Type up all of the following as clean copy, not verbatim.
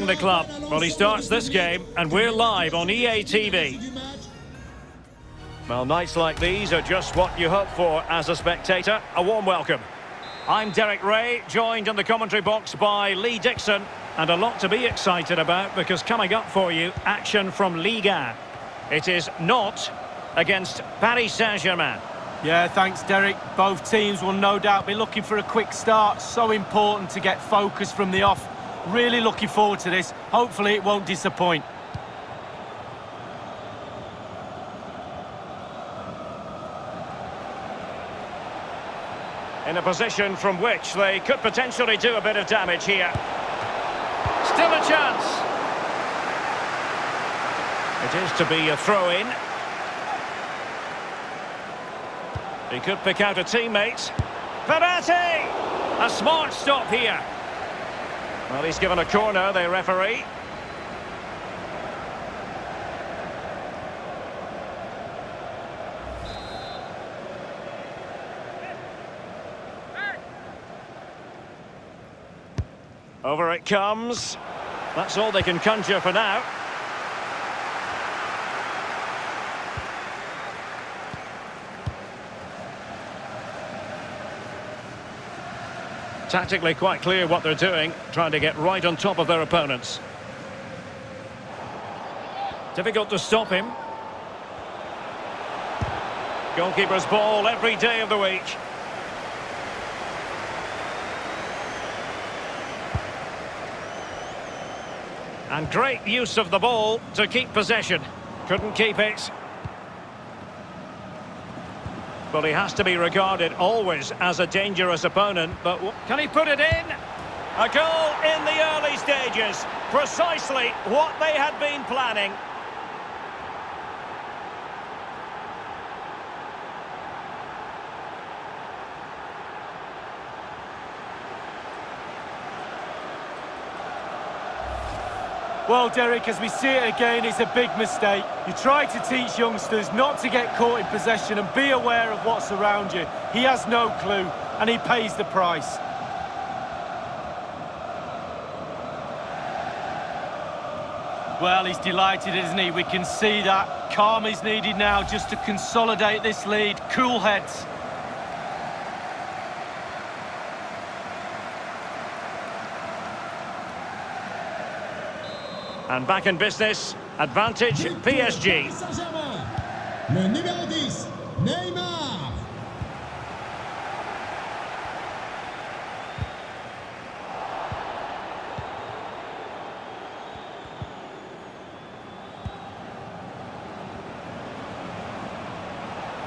leaving the club. Well, he starts this game, and we're live on EA TV. Well, nights like these are just what you hope for as a spectator. A warm welcome. I'm Derek Ray, joined in the commentary box by Lee Dixon. And a lot to be excited about, because coming up for you, action from Ligue 1. It is Nantes against Paris Saint-Germain. Yeah, thanks, Derek. Both teams will no doubt be looking for a quick start. So important to get focus from the off. Really looking forward to this. Hopefully it won't disappoint. In a position from which they could potentially do a bit of damage here. Still a chance. It is to be a throw-in. He could pick out a teammate. Verratti! A smart stop here. Well, he's given a corner, the referee. Over it comes. That's all they can conjure for now. Tactically quite clear what they're doing, trying to get right on top of their opponents. Difficult to stop him. Goalkeeper's ball every day of the week. And great use of the ball to keep possession. Couldn't keep it. Well, he has to be regarded always as a dangerous opponent, but can he put it in? A goal in the early stages. Precisely what they had been planning. Well, Derek, as we see it again, it's a big mistake. You try to teach youngsters not to get caught in possession and be aware of what's around you. He has no clue, and he pays the price. Well, he's delighted, isn't he? We can see that. Calm is needed now just to consolidate this lead. Cool heads. And back in business, advantage PSG. Le numéro 10, Neymar.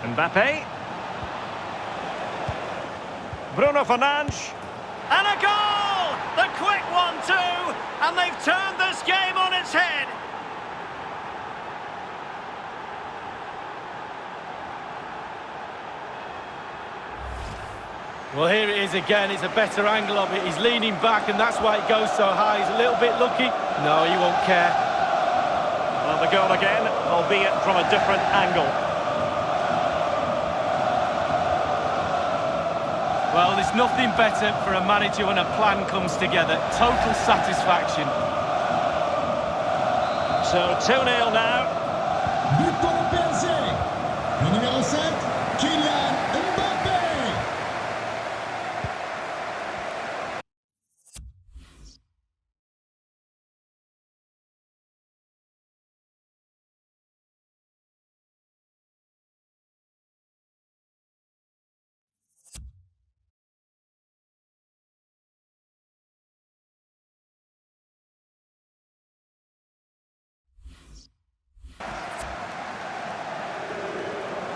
Mbappe. Bruno Fernandes. And a goal! The quick 1-2, and they've turned this game on its head. Well, here it is again. It's a better angle of it. He's leaning back, and that's why it goes so high. He's a little bit lucky. No, he won't care. Well, the goal again, albeit from a different angle. Well, there's nothing better for a manager when a plan comes together. Total satisfaction. So 2-0 now. But pour le PSG. Le numéro 7, Kylian Mbappé.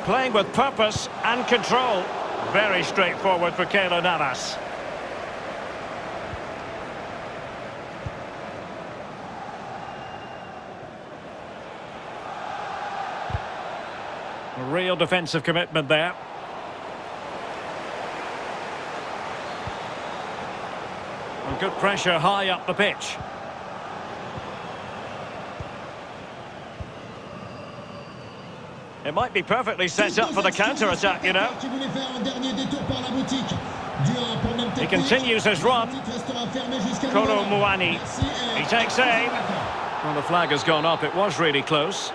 Playing with purpose and control. Very straightforward for Keylor Navas. A real defensive commitment there. And good pressure high up the pitch. It might be perfectly set up for the counter-attack, you know. Qui voulait faire un dernier détour par la boutique. Dur pour le même He technique. continues his run. Restera fermé jusqu'à Kolo nouvel ordre. Muani. Merci et- He takes aim. Well, the flag has gone up. It was really close.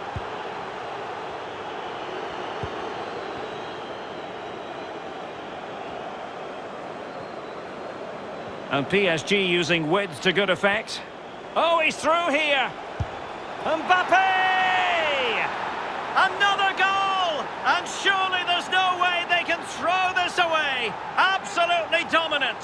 And PSG using width to good effect. Oh, he's through here. Mbappe! Another goal! And surely there's no way they can throw this away. Absolutely dominant.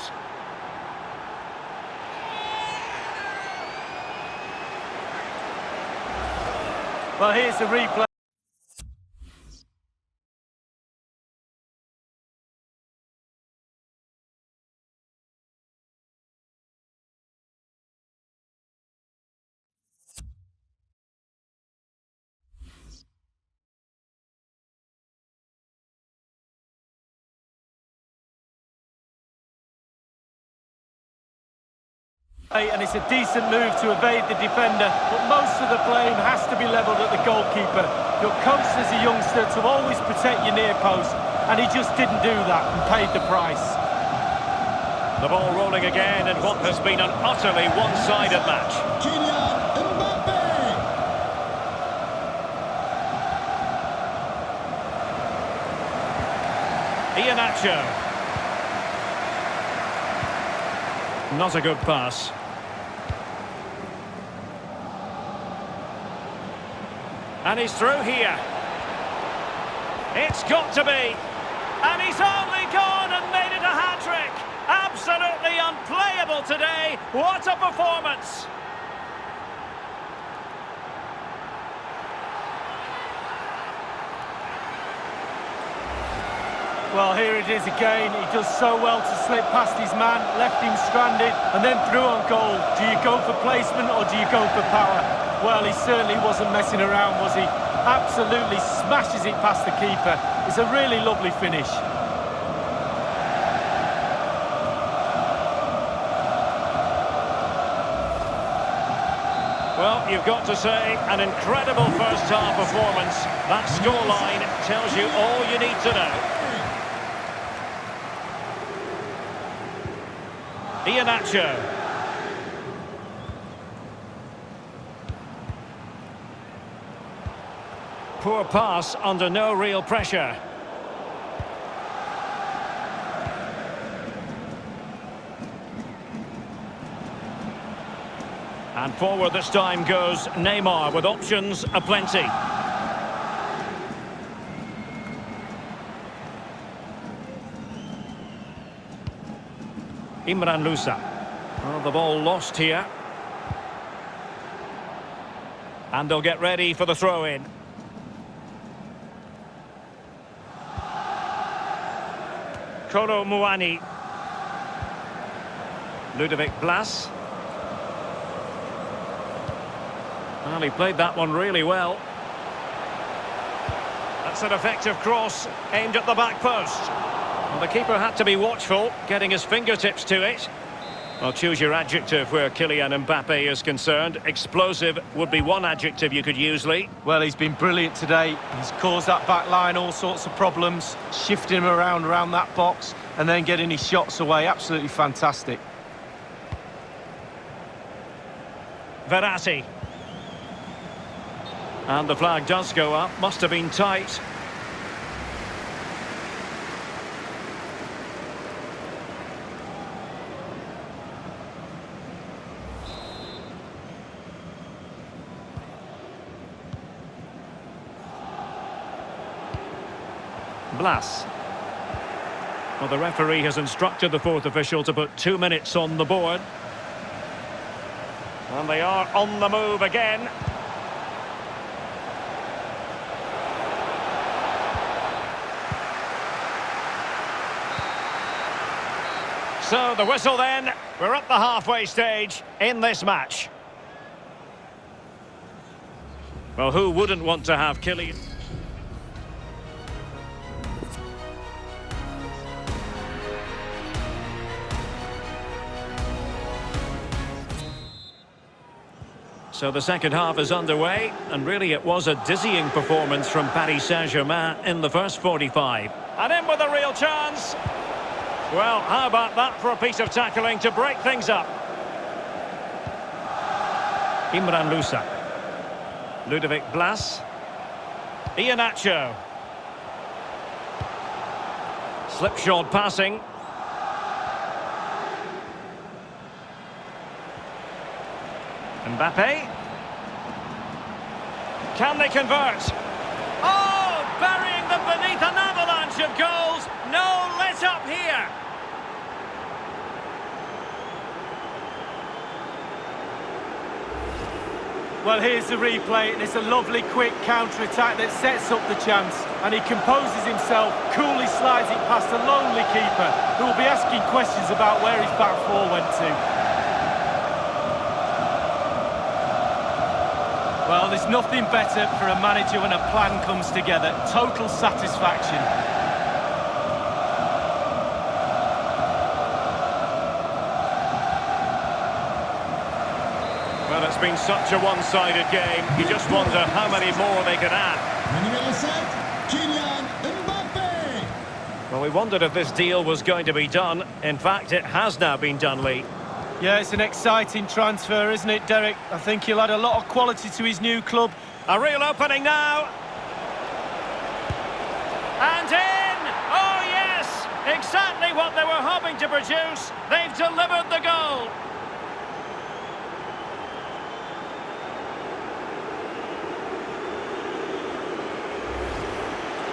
Well, here's the replay. And it's a decent move to evade the defender, but most of the blame has to be levelled at the goalkeeper. You're coached as a youngster to always protect your near post, and he just didn't do that and paid the price. The ball rolling again in what has been an utterly one-sided match. Kylian Mbappe. Iheanacho. Not a good pass. And he's through here. It's got to be. And he's only gone and made it a hat-trick. Absolutely unplayable today. What a performance. Well, here it is again. He does so well to slip past his man, left him stranded, and then through on goal. Do you go for placement or do you go for power? Well, he certainly wasn't messing around, was he? Absolutely smashes it past the keeper. It's a really lovely finish. Well, you've got to say, an incredible first-half performance. That scoreline tells you all you need to know. Iheanacho. Poor pass under no real pressure. And forward this time goes Neymar with options aplenty. Imran Louza. Well, the ball lost here. And they'll get ready for the throw-in. Kolo Muani. Ludovic Blas. Well, he played that one really well. That's an effective cross aimed at the back post. Well, the keeper had to be watchful, getting his fingertips to it. Well, choose your adjective where Kylian Mbappe is concerned. Explosive would be one adjective you could use, Lee. Well, he's been brilliant today. He's caused that back line all sorts of problems, shifting him around that box, and then getting his shots away. Absolutely fantastic. Verratti. And the flag does go up. Must have been tight. Blas. Well, the referee has instructed the fourth official to put 2 minutes on the board. And they are on the move again. So the whistle then. We're at the halfway stage in this match. Well, who wouldn't want to have Kylian? So the second half is underway, and really it was a dizzying performance from Paris Saint-Germain in the first 45. And in with a real chance. Well, how about that for a piece of tackling to break things up? Imran Lusa. Ludovic Blas. Iheanacho. Slipshod passing. Mbappe. Can they convert? Oh, burying them beneath an avalanche of goals. No let up here. Well, here's the replay, and it's a lovely quick counter-attack that sets up the chance. And he composes himself, coolly slides it past a lonely keeper, who will be asking questions about where his back four went to. Well, there's nothing better for a manager when a plan comes together. Total satisfaction. Well, it's been such a one-sided game. You just wonder how many more they could add. Le numéro 7, Kylian Mbappe. Well, we wondered if this deal was going to be done. In fact, it has now been done, Lee. Yeah, it's an exciting transfer, isn't it, Derek? I think he'll add a lot of quality to his new club. A real opening now. And in! Oh, yes! Exactly what they were hoping to produce. They've delivered the goal.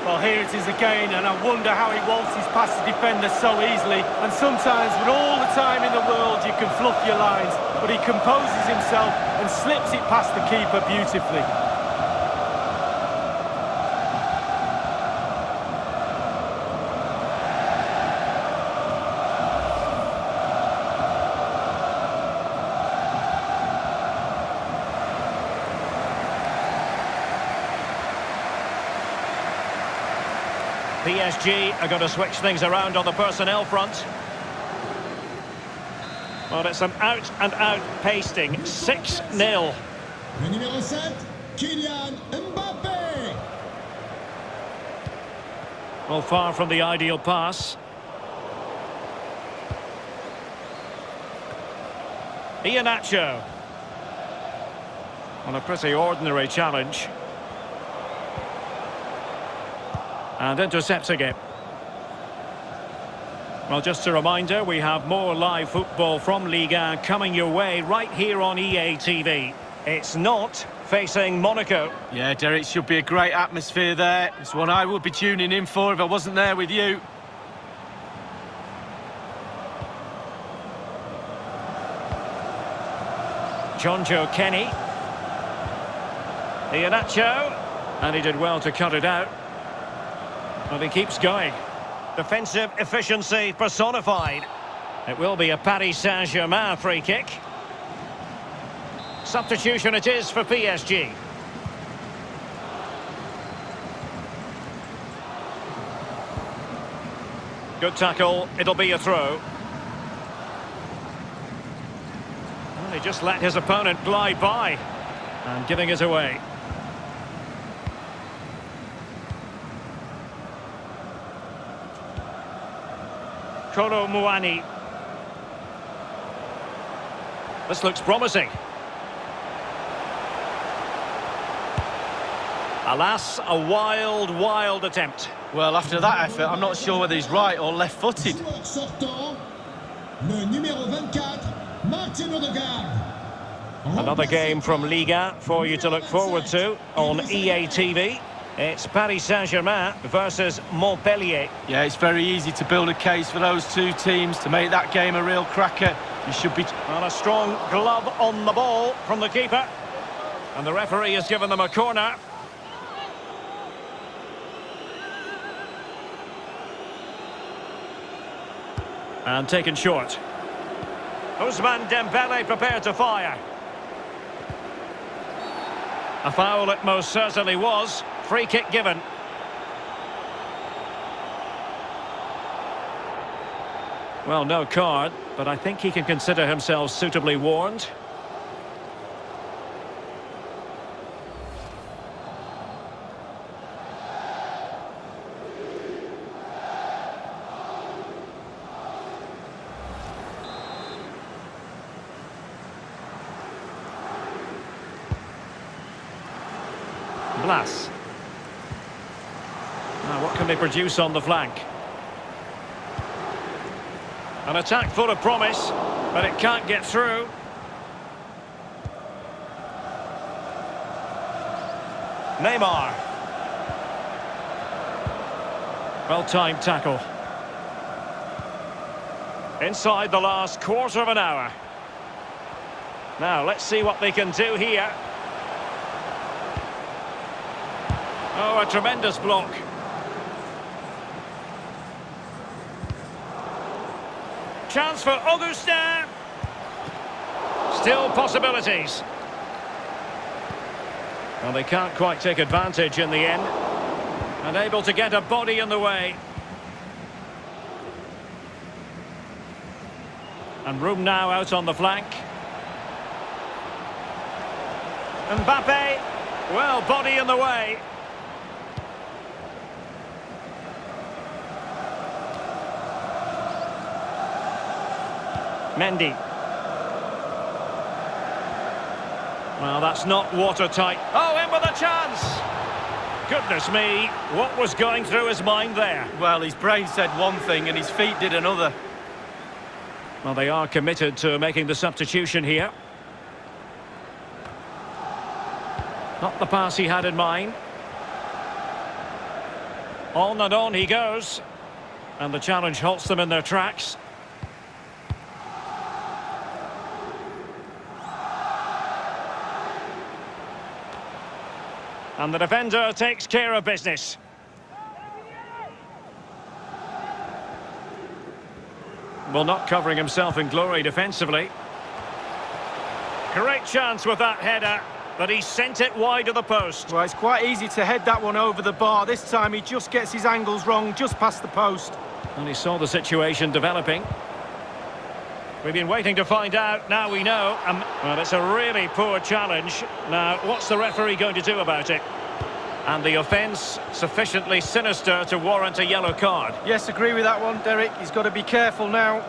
Well, here it is again, and I wonder how he waltzes past the defender so easily. And sometimes, with all the time in the world, you can fluff your lines, but he composes himself and slips it past the keeper beautifully. PSG are going to switch things around on the personnel front. Well, it's an out-and-out pasting. 6-0. Le numéro 7, Kylian Mbappe. Well, far from the ideal pass. Iheanacho. On a pretty ordinary challenge. And intercepting it. Well, just a reminder, we have more live football from Liga coming your way right here on EA TV. It's not facing Monaco. Yeah, Derek, should be a great atmosphere there. It's one I would be tuning in for if I wasn't there with you. Jonjo Kenny. Iheanacho. And he did well to cut it out. But he keeps going. Defensive efficiency personified. It will be a Paris Saint-Germain free kick. Substitution it is for PSG. Good tackle, it'll be a throw. Well, he just let his opponent glide by. And giving it away. Kolo Muani. This looks promising. Alas, a wild attempt. Well, after that effort, I'm not sure whether he's right or left-footed. Joueur sortant, le numéro 24, Martin Odegaard. Another game from Liga for you to look forward to on EA TV. It's Paris Saint-Germain versus Montpellier. Yeah, it's very easy to build a case for those two teams to make that game a real cracker. You should be... Well, a strong glove on the ball from the keeper. And the referee has given them a corner. And taken short. Ousmane Dembele prepared to fire. A foul it most certainly was. Free kick given. Well, no card, but I think he can consider himself suitably warned. Blas. Now, what can they produce on the flank? An attack full of promise, but it can't get through. Neymar. Well-timed tackle. Inside the last quarter of an hour. Now, let's see what they can do here. Oh, a tremendous block. Chance for Augustin. Still possibilities. Well, they can't quite take advantage in the end. Unable to get a body in the way. And room now out on the flank. Mbappe. Well, body in the way. Mendy. Well, that's not watertight. Oh, in with a chance! Goodness me, what was going through his mind there? Well, his brain said one thing and his feet did another. Well, they are committed to making the substitution here. Not the pass he had in mind. On and on he goes. And the challenge halts them in their tracks. And the defender takes care of business. Well, not covering himself in glory defensively. Great chance with that header, but he sent it wide of the post. Well, it's quite easy to head that one over the bar. This time he just gets his angles wrong, just past the post. And he saw the situation developing. We've been waiting to find out, now we know. Well, it's a really poor challenge. Now, what's the referee going to do about it? And the offence sufficiently sinister to warrant a yellow card. Yes, agree with that one, Derek. He's got to be careful now.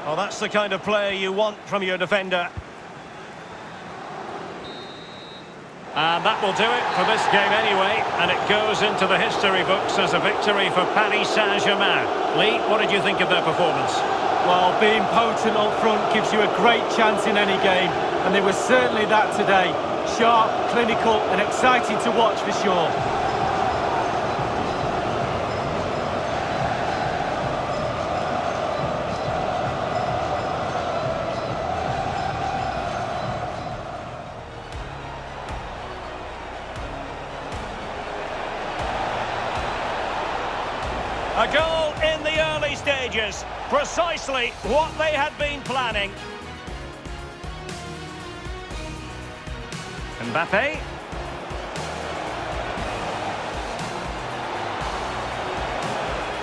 Well, that's the kind of play you want from your defender. And that will do it for this game anyway. And it goes into the history books as a victory for Paris Saint-Germain. Lee, what did you think of their performance? Well, being potent up front gives you a great chance in any game. And they were certainly that today. Sharp, clinical and exciting to watch for sure. A goal in the early stages. Precisely what they had been planning. Mbappe.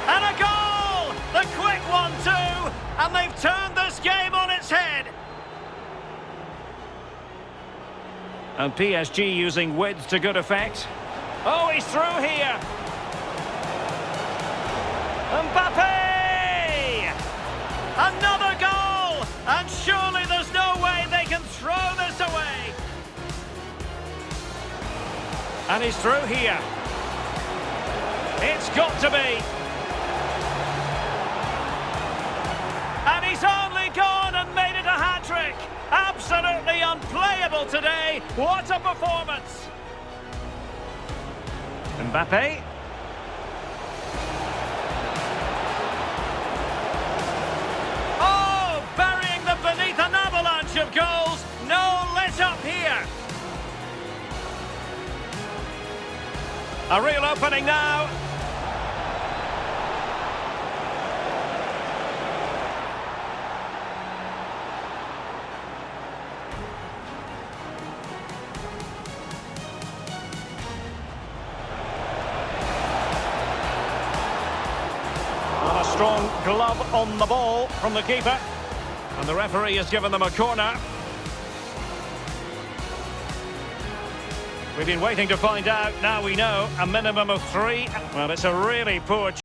And a goal! The quick one too! And they've turned this game on its head. And PSG using width to good effect. Oh, he's through here. Mbappe! Another goal! And surely there's no way they can throw this away. And he's through here. It's got to be. And he's only gone and made it a hat-trick. Absolutely unplayable today. What a performance. Mbappe. Oh, burying them beneath an avalanche of goals. No let up here. A real opening now. And a strong glove on the ball from the keeper. And the referee has given them a corner. We've been waiting to find out, now we know, a minimum of 3. Well, it's a really poor